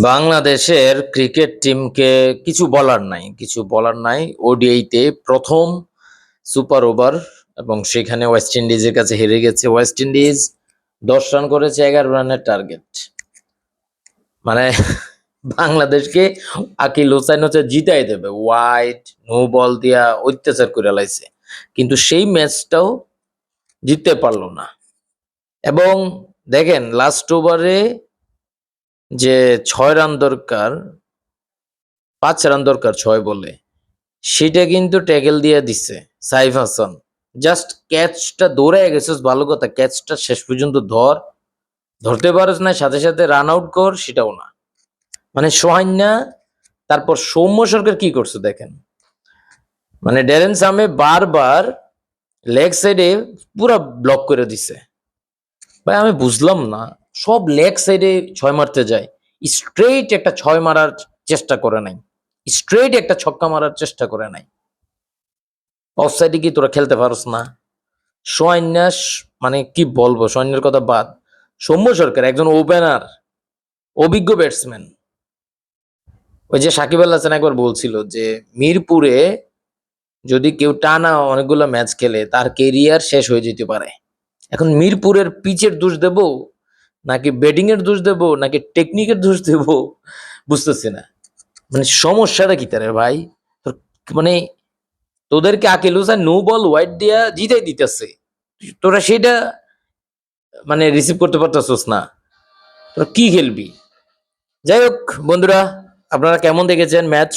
বাংলাদেশের ক্রিকেট টিমকে কিছু বলার নাই। ওডিআইতে প্রথম সুপার ওভার এবং সেখানে ওয়েস্ট ইন্ডিজের কাছে হেরে গেছে। ওয়েস্ট ইন্ডিজ 10 রান করেছে, 11 রানের টার্গেট। মানে বাংলাদেশকে আকিল হোসেন হচ্ছে জিতাই দেবে, ওয়াইড নো বল দিয়া অত্যাচার করে লাইছে, কিন্তু সেই ম্যাচটাও জিততে পারলো না। এবং দেখেন লাস্ট ওভারে যে 6 রান দরকার, 5 রান দরকার 6 বলে, সেটা কিন্তু ট্যাকেল দিয়ে দিচ্ছে সাইফ হাসান। জাস্ট ক্যাচটা দৌড়ায় গেছিস, ভালো কথা, ক্যাচটা শেষ পর্যন্ত ধরতে পারস না, সাথে সাথে রান আউট কর, সেটাও না। মানে সোহাইনা, তারপর সৌম্য সরকার কি করছে দেখেন, মানে ড্যারেন সামে বারবার লেগ সাইডে পুরা ব্লক করে দিছে। ভাই আমি বুঝলাম না, সব লেগ সাইডে 6 মারতে যায়, স্ট্রেইট একটা 6 মারার চেষ্টা করে নাই, স্ট্রেইট একটা ছক্কা মারার চেষ্টা করে নাই। অফসাইডে কি তোরা খেলতে পারস না? সোয়াইন্যাস, মানে কি বলবো, সোয়াইনের কথা বাদ, সৌম্য সরকার একজন ওপেনার, অভিজ্ঞ ব্যাটসম্যান। ওই যে সাকিব আল হাসান একবার বলছিল যে মিরপুরে যদি কেউ টানা অনেকগুলো ম্যাচ খেলে তার কেরিয়ার শেষ হয়ে যেতে পারে। এখন মিরপুরের পিচের দোষ দেব, নাকি ব্যাটিং এর দোষ দেব, নাকি টেকনিকের দোষ দেব, বুঝতেছি না। মানে সমস্যাটা কি তারে ভাই? মানে তোদেরকে Akil Hossain no ball wide দিয়া জিতাই দিতেছে, তোরা সেটা মানে রিসিভ করতে পারতেছস না, তোরা কি খেলবি? যাই হোক বন্ধুরা, আপনারা কেমন দেখেছেন ম্যাচ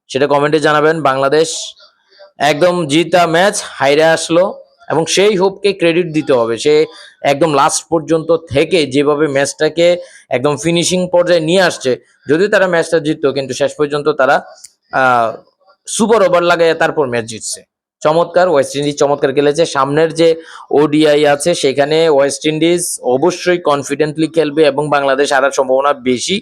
সেটা কমেন্টে জানাবেন। বাংলাদেশ একদম জিতা ম্যাচ হাইরে আসলো, এবং সেই হোপকে ক্রেডিট দিতে হবে। সে একদম লাস্ট পর্যন্ত থেকে যেভাবে ম্যাচটাকে একদম ফিনিশিং পর্যায়ে নিয়ে আসছে, যদিও তারা ম্যাচটা জিততো, কিন্তু শেষ পর্যন্ত তারা সুপার ওভার লাগায় তারপর ম্যাচ জিতছে। চমৎকার, ওয়েস্ট ইন্ডিজ চমৎকার খেলেছে। সামনের যে ওডিআই আছে সেখানে ওয়েস্ট ইন্ডিজ অবশ্যই কনফিডেন্টলি খেলবে এবং বাংলাদেশ হারার সম্ভাবনা বেশি।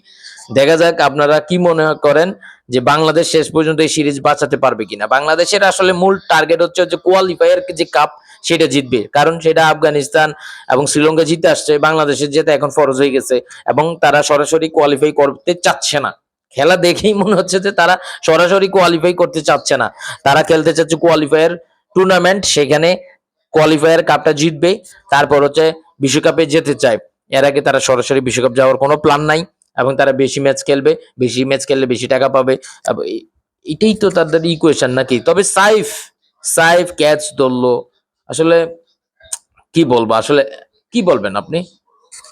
দেখা যাক আপনারা কি মনে করেন যে বাংলাদেশ শেষ পর্যন্ত এই সিরিজ বাঁচাতে পারবে কিনা। বাংলাদেশের আসলে মূল টার্গেট হচ্ছে যে কোয়ালিফায়ার যে কাপ সেটা জিতবে, কারণ সেটা আফগানিস্তান এবং শ্রীলঙ্কা জিতে আসছে, বাংলাদেশের যেটা এখন ফরজ হয়ে গেছে, এবং তারা সরাসরি কোয়ালিফাই করতে চাচ্ছে না। খেলা দেখেই মনে হচ্ছে যে তারা সরাসরি কোয়ালিফাই করতে চাচ্ছে না, তারা খেলতে চাচ্ছে কোয়ালিফায়ার টুর্নামেন্ট, সেখানে কোয়ালিফায়ার কাপটা জিতবে, তারপর হচ্ছে বিশ্বকাপে যেতে চায়। এর আগে তারা সরাসরি বিশ্বকাপ যাওয়ার কোনো প্ল্যান নাই, এবং তারা বেশি ম্যাচ খেলবে, বেশি ম্যাচ খেললে বেশি টাকা পাবে। এটাই তো তাদের ইকুয়েশন নাকি? তবে সাইফ সাইফ ক্যাচ ধরলো, আসলে কি বলবো, আসলে কি বলবেন আপনি?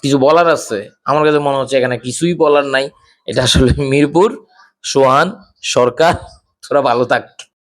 কিছু বলার আছে? আমার কাছে মনে হচ্ছে এখানে কিছুই বলার নাই। এটা আসলে মিরপুর, সোহান সরকার, তোরা ভালো থাক।